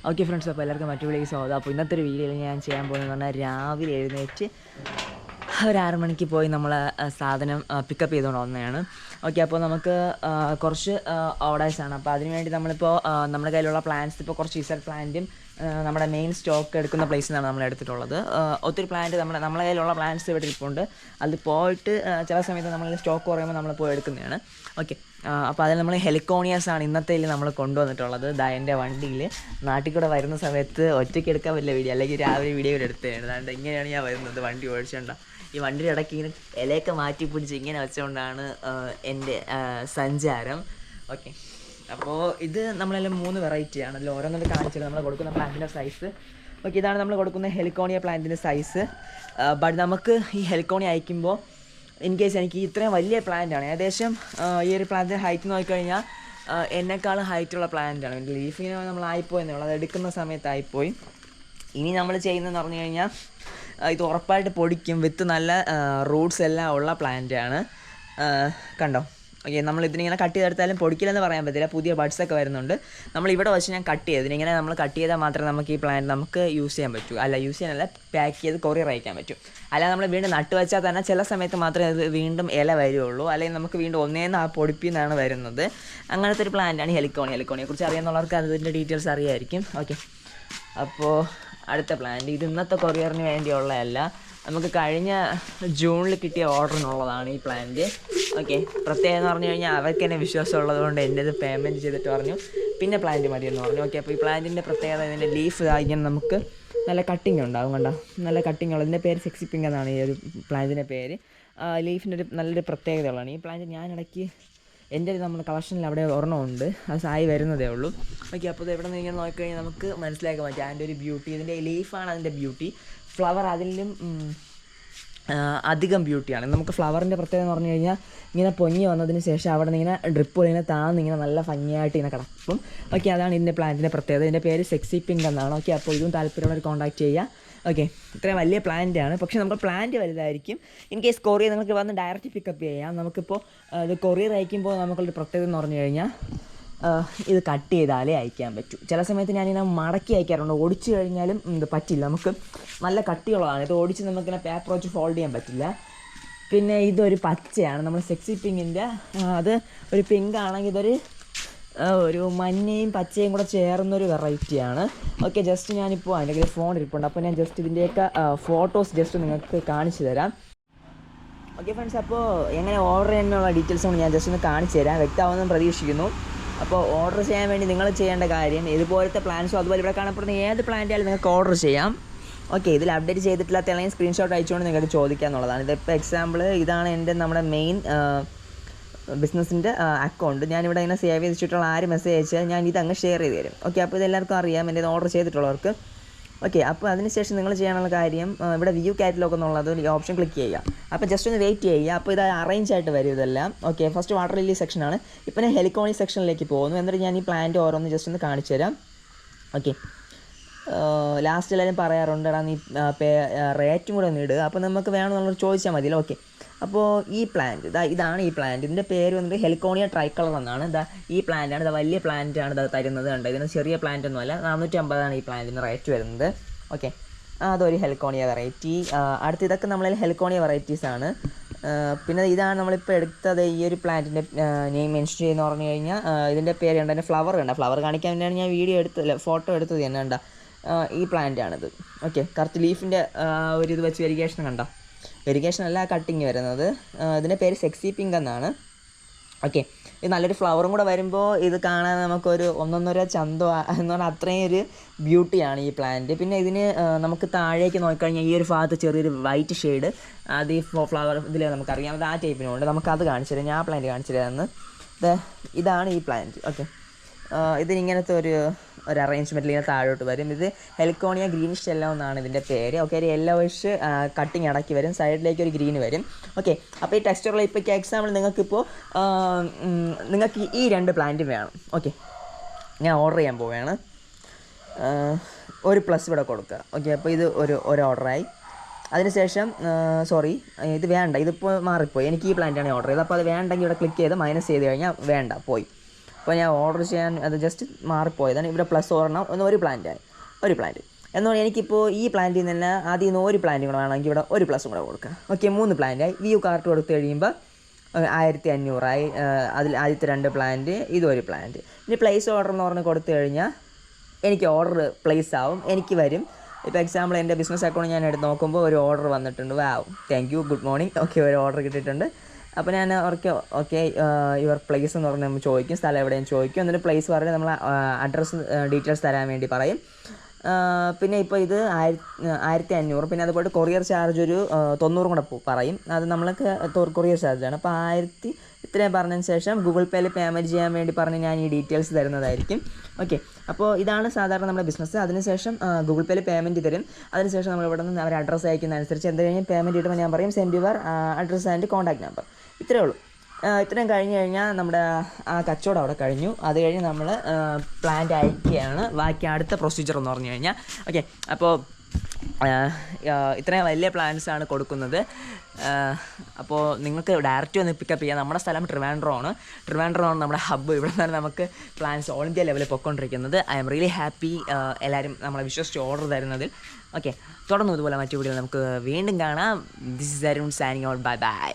Okay friends, അപ്പോൾ എല്ലാവർക്കും മറ്റു വിളിക്ക് സ്വാഗതം. അപ്പോൾ ഇന്നത്തെ ഒരു വീഡിയോയിൽ ഞാൻ ചെയ്യാൻ പോകുന്നതെന്ന് പറഞ്ഞാൽ രാവിലെ എഴുന്നേറ്റ് ഒരു 6 മണിക്ക് പോയി നമ്മൾ സാധനം പിക്കപ്പ് ചെയ്തുകൊണ്ട് വന്നതാണ്. ഓക്കെ, അപ്പോൾ നമുക്ക് കുറച്ച് ഓർഡേഴ്സാണ്. അപ്പോൾ അതിനുവേണ്ടി നമ്മളിപ്പോൾ നമ്മുടെ കയ്യിലുള്ള പ്ലാന്റ്സ് ഇപ്പോൾ കുറച്ച് ഇസഡ് പ്ലാന്റും നമ്മുടെ മെയിൻ സ്റ്റോക്ക് എടുക്കുന്ന പ്ലേസിൽ നിന്നാണ് നമ്മൾ എടുത്തിട്ടുള്ളത്. ഒത്തിരി പ്ലാന്റ് നമ്മളെ കയ്യിലുള്ള പ്ലാന്റ്സ് ഇവിടെ ഇരിപ്പുണ്ട്. അത് പോയിട്ട് ചില സമയത്ത് നമ്മൾ സ്റ്റോക്ക് കുറയുമ്പോൾ നമ്മൾ പോയി എടുക്കുന്നതാണ്. ഓക്കെ, അപ്പോൾ അതിൽ നമ്മൾ ഹെലിക്കോണിയസാണ് ഇന്നത്തെ നമ്മൾ കൊണ്ടുവന്നിട്ടുള്ളത്. എൻ്റെ വണ്ടിയിൽ നാട്ടിൽ കൂടെ വരുന്ന സമയത്ത് ഒറ്റയ്ക്ക് എടുക്കാൻ പറ്റില്ല വീഡിയോ, അല്ലെങ്കിൽ രാവിലെ വീഡിയോ എടുത്തതാണ്. അതുകൊണ്ട് ഇങ്ങനെയാണ് ഞാൻ വരുന്നത്, വണ്ടി ഓടിച്ചുകൊണ്ട ഈ വണ്ടിയുടെ ഇടയ്ക്ക് ഇങ്ങനെ ഇലയൊക്കെ മാറ്റി പിടിച്ച് ഇങ്ങനെ വെച്ചുകൊണ്ടാണ് എൻ്റെ സഞ്ചാരം. ഓക്കെ, അപ്പോൾ ഇത് നമ്മളെല്ലാം 3 വെറൈറ്റിയാണ്. അതിൽ ഓരോന്നും കാണിച്ചത് നമ്മൾ കൊടുക്കുന്ന പ്ലാന്റിൻ്റെ സൈസ്. ഓക്കെ, ഇതാണ് നമ്മൾ കൊടുക്കുന്ന ഹെലിക്കോണിയ പ്ലാന്റിൻ്റെ സൈസ്. ബട്ട് നമുക്ക് ഈ ഹെലിക്കോണിയ അയക്കുമ്പോൾ ഇൻ കേസ് എനിക്ക് ഇത്രയും വലിയ പ്ലാന്റാണ്, ഏകദേശം ഈ ഒരു പ്ലാന്റിൻ്റെ ഹൈറ്റ് നോക്കിക്കഴിഞ്ഞാൽ എന്നെക്കാളും ഹൈറ്റുള്ള പ്ലാന്റാണ്. എൻ്റെ ലീഫിങ്ങനെ നമ്മളായിപ്പോയെന്നുള്ളൂ, അത് എടുക്കുന്ന സമയത്തായിപ്പോയി. ഇനി നമ്മൾ ചെയ്യുന്നതെന്ന് പറഞ്ഞു കഴിഞ്ഞാൽ ഇത് ഉറപ്പായിട്ട് പൊടിക്കും, വിത്ത് നല്ല റൂട്ട്സ് എല്ലാം ഉള്ള പ്ലാന്റാണ്. കണ്ടോ? ഓക്കെ, നമ്മൾ ഇതിനിങ്ങനെ കട്ട് ചെയ്തെടുത്താലും പൊടിക്കില്ലെന്ന് പറയാൻ പറ്റില്ല, പുതിയ ബഡ്സൊക്കെ വരുന്നുണ്ട്. നമ്മളിവിടെ വെച്ച് ഞാൻ കട്ട് ചെയ്ത് ഇതിനിങ്ങനെ നമ്മൾ കട്ട് ചെയ്താൽ മാത്രമേ നമുക്ക് ഈ പ്ലാന്റ് നമുക്ക് യൂസ് ചെയ്യാൻ പറ്റൂ. യൂസ് ചെയ്യാനല്ല, പാക്ക് ചെയ്ത് കൊറിയർ അയക്കാൻ പറ്റും. അല്ലാതെ നമ്മൾ വീണ്ടും നട്ട് വെച്ചാൽ തന്നെ ചില സമയത്ത് മാത്രമേ അത് വീണ്ടും ഇല വരുള്ളൂ, അല്ലെങ്കിൽ നമുക്ക് വീണ്ടും ഒന്നേന്ന് ആ പൊടിപ്പിന്നാണ് വരുന്നത്. അങ്ങനത്തെ ഒരു പ്ലാന്റാണ് ഹെലിക്കോണിയെക്കുറിച്ച് അറിയാവുന്നവർക്ക് അതിൻ്റെ ഡീറ്റെയിൽസ് അറിയായിരിക്കും. ഓക്കെ, അപ്പോൾ അടുത്ത പ്ലാന്റ് ഇത് ഇന്നത്തെ കൊറിയറിന് വേണ്ടിയുള്ളതല്ല, നമുക്ക് കഴിഞ്ഞ ജൂണിൽ കിട്ടിയ ഓർഡറിനുള്ളതാണ് ഈ പ്ലാന്റ്. ഓക്കെ, പ്രത്യേകം എന്ന് പറഞ്ഞു കഴിഞ്ഞാൽ അവർക്ക് തന്നെ വിശ്വാസം ഉള്ളതുകൊണ്ട് എൻ്റെ ഇത് പേയ്മെൻറ്റ് ചെയ്തിട്ട് പറഞ്ഞു പിന്നെ പ്ലാന്റ് മതിയെന്ന് പറഞ്ഞു. ഓക്കെ, അപ്പോൾ ഈ പ്ലാന്റിൻ്റെ പ്രത്യേകത ഇതിൻ്റെ ലീഫ് ഇങ്ങനെ നമുക്ക് നല്ല കട്ടിങ് ഉണ്ടാകും. കണ്ടോ? നല്ല കട്ടിങ് ഉള്ളത്. ഇതിൻ്റെ പേര് സെക്സി പിങ്ക് എന്നാണ് ഈ ഒരു പ്ലാന്റിൻ്റെ പേര്. ലീഫിൻ്റെ ഒരു നല്ലൊരു പ്രത്യേകതയുള്ളതാണ് ഈ പ്ലാന്റ്. ഞാൻ ഇടയ്ക്ക് എൻ്റെ നമ്മുടെ കളക്ഷനിൽ അവിടെ ഒരെണ്ണമുണ്ട്, അത് സായി വരുന്നതേ ഉള്ളൂ. ഓക്കെ, അപ്പോൾ ഇത് എവിടെ നിന്ന് ഇങ്ങനെ നോക്കിക്കഴിഞ്ഞാൽ നമുക്ക് മനസ്സിലാക്കാൻ പറ്റും അതിൻ്റെ ഒരു ബ്യൂട്ടി. ഇതിൻ്റെ ലീഫാണ് അതിൻ്റെ ബ്യൂട്ടി. ഫ്ലവർ അതിലും അധികം ബ്യൂട്ടിയാണ്. നമുക്ക് ഫ്ലവറിൻ്റെ പ്രത്യേകത എന്ന് പറഞ്ഞു കഴിഞ്ഞാൽ ഇങ്ങനെ പൊങ്ങി വന്നതിന് ശേഷം അവിടെ നിന്ന് ഇങ്ങനെ ഡ്രിപ്പ് ഇങ്ങനെ താന്നിങ്ങനെ നല്ല ഭംഗിയായിട്ട് ഇങ്ങനെ കിടക്കും. ഓക്കെ, അതാണ് ഇതിൻ്റെ പ്ലാന്റിൻ്റെ പ്രത്യേകത. ഇതിൻ്റെ പേര് സെക്സി പിങ്ക് എന്നാണ്. ഓക്കെ, അപ്പോൾ ഇതും താല്പര്യമുള്ളവർ കോൺടാക്ട് ചെയ്യുക. ഓക്കെ, ഇത്രയും വലിയ പ്ലാന്റാണ്, പക്ഷേ നമുക്ക് പ്ലാന്റ് വലുതായിരിക്കും. ഇൻ കേസ് കൊറിയർ നിങ്ങൾക്ക് വന്ന് ഡയറക്റ്റ് പിക്കപ്പ് ചെയ്യാം. നമുക്കിപ്പോൾ ഇത് കൊറിയർ അയക്കുമ്പോൾ നമുക്കുള്ളൊരു പ്രത്യേകത എന്ന് പറഞ്ഞു കഴിഞ്ഞാൽ ഇത് കട്ട് ചെയ്താലേ അയക്കാൻ പറ്റൂ. ചില സമയത്ത് ഞാനിങ്ങനെ മടക്കി അയക്കാറുണ്ട്, ഓടിച്ചു കഴിഞ്ഞാലും ഇത് പറ്റില്ല, നമുക്ക് നല്ല കട്ടിയുള്ളതാണ്. ഇത് ഓടിച്ച് നമുക്കിങ്ങനെ പേപ്പർ വെച്ച് ഫോൾഡ് ചെയ്യാൻ പറ്റില്ല. പിന്നെ ഇതൊരു പച്ചയാണ്, നമ്മൾ സെക്സി പിങ്കിൻ്റെ. അത് ഒരു പിങ്ക് ആണെങ്കിൽ ഇതൊരു ഒരു മഞ്ഞയും പച്ചയും കൂടെ ചേർന്നൊരു വെറൈറ്റിയാണ്. ഓക്കെ, ജസ്റ്റ് ഞാനിപ്പോൾ അതിൻ്റെ കയ്യിൽ ഫോൺ ഇരിപ്പുണ്ട്, അപ്പോൾ ഞാൻ ജസ്റ്റ് ഇതിൻ്റെയൊക്കെ ഫോട്ടോസ് ജസ്റ്റ് നിങ്ങൾക്ക് കാണിച്ചു തരാം. ഓക്കെ ഫ്രണ്ട്സ്, അപ്പോൾ എങ്ങനെ ഓർഡർ ചെയ്യാനുള്ള ഡീറ്റെയിൽസ് കൊണ്ട് ഞാൻ ജസ്റ്റ് ഒന്ന് കാണിച്ചു തരാം, വ്യക്തമാണെന്ന് പ്രതീക്ഷിക്കുന്നു. അപ്പോൾ ഓർഡർ ചെയ്യാൻ വേണ്ടി നിങ്ങൾ ചെയ്യേണ്ട കാര്യം, ഇതുപോലത്തെ പ്ലാൻസോ അതുപോലെ ഇവിടെ കാണപ്പെടുന്ന ഏത് പ്ലാന്റായാലും നിങ്ങൾക്ക് ഓർഡർ ചെയ്യാം. ഓക്കെ, ഇതിൽ അപ്ഡേറ്റ് ചെയ്തിട്ടില്ലാത്ത അല്ലെങ്കിൽ സ്ക്രീൻഷോട്ട് അയച്ചുകൊണ്ട് നിങ്ങൾക്ക് ചോദിക്കുക എന്നുള്ളതാണ്. ഇതിപ്പോൾ എക്സാമ്പിൾ ഇതാണ് നമ്മുടെ മെയിൻ ബിസിനസ്സിൻ്റെ അക്കൗണ്ട്. ഞാനിവിടെ ഇങ്ങനെ സേവ് ചെയ്ത് വെച്ചിട്ടുള്ള ആര് മെസ്സേജ് അയച്ചാൽ ഞാൻ ഇതങ്ങ് ഷെയർ ചെയ്ത് തരും. ഓക്കെ, അപ്പോൾ ഇതെല്ലാവർക്കും അറിയാം, എൻ്റെ ഓർഡർ ചെയ്തിട്ടുള്ളവർക്ക്. ഓക്കെ, അപ്പോൾ അതിനുശേഷം നിങ്ങൾ ചെയ്യാനുള്ള കാര്യം ഇവിടെ വ്യൂ കാറ്റലോഗ് എന്നുള്ളത് ഈ ഓപ്ഷൻ ക്ലിക്ക് ചെയ്യുക. അപ്പോൾ ജസ്റ്റ് ഒന്ന് വെയിറ്റ് ചെയ്യുക. അപ്പോൾ ഇത് അറേഞ്ച് ആയിട്ട് വരും ഇതെല്ലാം. ഓക്കെ, ഫസ്റ്റ് വാട്ടർ ലില്ലി സെക്ഷനാണ്. ഇപ്പോൾ ഞാൻ ഹെലിക്കോണി സെക്ഷനിലേക്ക് പോകുന്നു. എന്നിട്ട് ഞാൻ ഈ പ്ലാന്റ് ഓരോന്ന് ജസ്റ്റ് ഒന്ന് കാണിച്ചു തരാം. ഓക്കെ, ലാസ്റ്റ് എല്ലാവരും പറയാറുണ്ട് എടാ നീ റേറ്റും കൂടെ ഒന്ന് ഇടുക, അപ്പോൾ നമുക്ക് വേണമെന്നുള്ളത് ചോദിച്ചാൽ മതിയല്ലോ. ഓക്കെ, അപ്പോൾ ഈ പ്ലാന്റ് ഇതാണ് ഈ പ്ലാന്റ്. ഇതിൻ്റെ പേര് വന്നിട്ട് ഹെലിക്കോണിയ ട്രൈ കളർ എന്നാണ്. ഈ പ്ലാന്റാണ്, വലിയ പ്ലാന്റാണ് തരുന്നത്. കണ്ടോ, ഇതിന് ചെറിയ പ്ലാന്റ് ഒന്നുമല്ല. 450 ഈ പ്ലാന്റിന് റേറ്റ് വരുന്നത്. ഓക്കെ, അതൊരു ഹെലിക്കോണിയ വെറൈറ്റി. അടുത്ത് ഇതൊക്കെ നമ്മളതിൽ ഹെലിക്കോണിയ വെറൈറ്റീസാണ്. പിന്നെ ഇതാണ് നമ്മളിപ്പോൾ എടുത്തത്. ഈ ഒരു പ്ലാന്റിൻ്റെ നെയിം മെൻഷൻ ചെയ്യുന്ന പറഞ്ഞു കഴിഞ്ഞാൽ ഇതിൻ്റെ പേര് കണ്ട, അതിൻ്റെ ഫ്ലവർ കണ്ട, ഫ്ലവർ കാണിക്കാൻ വേണ്ടിയാണ് ഞാൻ വീഡിയോ ഫോട്ടോ എടുത്തത് തന്നെ. കണ്ട, ഈ പ്ലാന്റാണിത്. ഓക്കെ, കറക്റ്റ് ലീഫിൻ്റെ ഒരു ഇത് വെച്ച് വെരിഗേഷൻ കണ്ട, വെരിഗേഷൻ അല്ല കട്ടിങ് വരുന്നത്. ഇതിൻ്റെ പേര് സെക്സി പിങ്ക് എന്നാണ്. ഓക്കെ, ഇത് നല്ലൊരു ഫ്ലവറും കൂടെ വരുമ്പോൾ ഇത് കാണാൻ നമുക്കൊരു ഒന്നൊന്നര ചന്തോ എന്ന് പറഞ്ഞാൽ അത്രയും ഒരു ബ്യൂട്ടിയാണ് ഈ പ്ലാന്റ്. പിന്നെ ഇതിന് നമുക്ക് താഴേക്ക് നോക്കിക്കഴിഞ്ഞാൽ ഈ ഒരു ഭാഗത്ത് ചെറിയൊരു വൈറ്റ് ഷെയ്ഡ്, അത് ഈ ഫ്ലവർ ഇതിൽ നമുക്കറിയാം, അത് ആ ടൈപ്പിനുണ്ട്. നമുക്കത് കാണിച്ചു തരാം, ഞാൻ പ്ലാന്റ് കാണിച്ചു തരാമെന്ന്. ഇതാണ് ഈ പ്ലാന്റ്. ഓക്കെ, ഇതിനിങ്ങനത്തെ ഒരു അറേഞ്ച്മെൻറ്റിൽ ഇങ്ങനെ താഴോട്ട് വരും. ഇത് ഹെലിക്കോണിയ ഗ്രീനിഷ് യെല്ലോ എന്നാണ് ഇതിൻ്റെ പേര്. ഓക്കെ, ഒരു യെല്ലോയിഷ് കട്ടിങ് ഇടയ്ക്ക് വരും, സൈഡിലേക്ക് ഒരു ഗ്രീൻ വരും. ഓക്കെ, അപ്പോൾ ഈ ടെക്സ്ചറിൽ ഇപ്പോൾ എക്സാമ്പിൾ നിങ്ങൾക്കിപ്പോൾ നിങ്ങൾക്ക് ഈ 2 പ്ലാന്റും വേണം. ഓക്കെ, ഞാൻ ഓർഡർ ചെയ്യാൻ പോവുകയാണ്. ഒരു പ്ലസ് ഇവിടെ കൊടുക്കുക. ഓക്കെ, അപ്പോൾ ഇത് ഒരു ഓർഡറായി. അതിനുശേഷം സോറി, ഇത് വേണ്ട, ഇതിപ്പോൾ മാറിപ്പോയി. എനിക്ക് ഈ പ്ലാന്റാണ് ഓർഡർ ചെയ്തത്. അപ്പോൾ അത് വേണ്ടെങ്കിൽ ഇവിടെ ക്ലിക്ക് ചെയ്ത് മൈനസ് ചെയ്ത് കഴിഞ്ഞാൽ വേണ്ട, പോയി. അപ്പോൾ ഞാൻ ഓർഡർ ചെയ്യാൻ അത് ജസ്റ്റ് മാറിപ്പോയതാണ്. ഇവിടെ പ്ലസ് ഒരെണ്ണം ഒരു പ്ലാന്റ് എന്നാൽ എനിക്കിപ്പോൾ ഈ പ്ലാന്റിൽ നിന്ന് തന്നെ ആദ്യം നിന്ന് ഒരു പ്ലാന്റ് കൂടെ വേണമെങ്കിൽ ഇവിടെ ഒരു പ്ലസും കൂടെ കൊടുക്കുക. ഓക്കെ, 3 പ്ലാന്റായി. വ്യൂ കാർട്ട് കൊടുത്തു കഴിയുമ്പോൾ 1500 അതിൽ ആദ്യത്തെ 2 പ്ലാന്റ്, ഇതൊരു പ്ലാന്റ്. ഇനി പ്ലേസ് ഓർഡർ എന്ന് പറഞ്ഞ് കൊടുത്തു കഴിഞ്ഞാൽ എനിക്ക് ഓർഡർ പ്ലേസ് ആവും, എനിക്ക് വരും. ഇപ്പോൾ എക്സാമ്പിൾ എൻ്റെ ബിസിനസ് അക്കൗണ്ട് ഞാൻ എടുത്ത് നോക്കുമ്പോൾ ഒരു ഓർഡർ വന്നിട്ടുണ്ട്. Wow, thank you, good morning. Okay, ഒരു ഓർഡർ കിട്ടിയിട്ടുണ്ട്. അപ്പോൾ ഞാൻ ഓക്കെ യുവർ പ്ലേസ് എന്ന് പറഞ്ഞ് നമ്മൾ ചോദിക്കും, സ്ഥലം എവിടെയും ചോദിക്കും. എന്നിട്ട് പ്ലേസ് പറഞ്ഞ് നമ്മൾ അഡ്രസ്സ് ഡീറ്റെയിൽസ് തരാൻ വേണ്ടി പറയും. പിന്നെ ഇപ്പോൾ ഇത് 1500, പിന്നെ അതുപോലെ കൊറിയർ ചാർജ് ഒരു 90 കൂടെ പറയും. അത് നമ്മൾക്ക് കൊറിയർ ചാർജാണ്. അപ്പോൾ 1000 ഇത്രയും പറഞ്ഞതിന് ശേഷം ഗൂഗിൾ പേയിൽ പേയ്മെൻറ്റ് ചെയ്യാൻ വേണ്ടി പറഞ്ഞ് ഞാൻ ഈ ഡീറ്റെയിൽസ് തരുന്നതായിരിക്കും. ഓക്കെ, അപ്പോൾ ഇതാണ് സാധാരണ നമ്മുടെ ബിസിനസ്. അതിനുശേഷം ഗൂഗിൾ പേയിൽ പേയ്മെൻറ്റ് തരും. അതിനുശേഷം നമ്മൾ ഇവിടെ നിന്ന് അവർ അഡ്രസ്സ് അയക്കുന്ന അനുസരിച്ച് എന്ത് കഴിഞ്ഞ് പേയ്മെൻറ്റ് കിട്ടുമ്പോൾ ഞാൻ പറയും send your address and contact number. ഇത്രയേ ഉള്ളൂ. ഇത്രയും കഴിഞ്ഞ് കഴിഞ്ഞാൽ നമ്മുടെ ആ കച്ചവടം അവിടെ കഴിഞ്ഞു. അത് കഴിഞ്ഞ് നമ്മൾ പ്ലാന്റ് അയക്കുകയാണ്. ബാക്കി അടുത്ത പ്രൊസീജിയർ എന്ന് പറഞ്ഞു കഴിഞ്ഞാൽ ഓക്കെ, അപ്പോൾ ഇത്രയും വലിയ പ്ലാൻസാണ് കൊടുക്കുന്നത്. അപ്പോൾ നിങ്ങൾക്ക് ഡയറക്റ്റ് വന്ന് പിക്കപ്പ് ചെയ്യാം. നമ്മുടെ സ്ഥലം ട്രിവാൻഡ്രമാണ് നമ്മുടെ ഹബ്ബ്. ഇവിടെ നിന്നാണ് നമുക്ക് പ്ലാൻസ് ഓൾ ഇന്ത്യ ലെവലിൽ പൊയ്ക്കൊണ്ടിരിക്കുന്നത്. ഐ എം റിയലി ഹാപ്പി എല്ലാവരും നമ്മളെ വിശ്വസിച്ച് ഓർഡർ തരുന്നതിൽ. ഓക്കെ, തുടർന്ന് ഇതുപോലെ മറ്റു വീഡിയോയിൽ നമുക്ക് വീണ്ടും കാണാം. This is Arun signing out. Bye bye.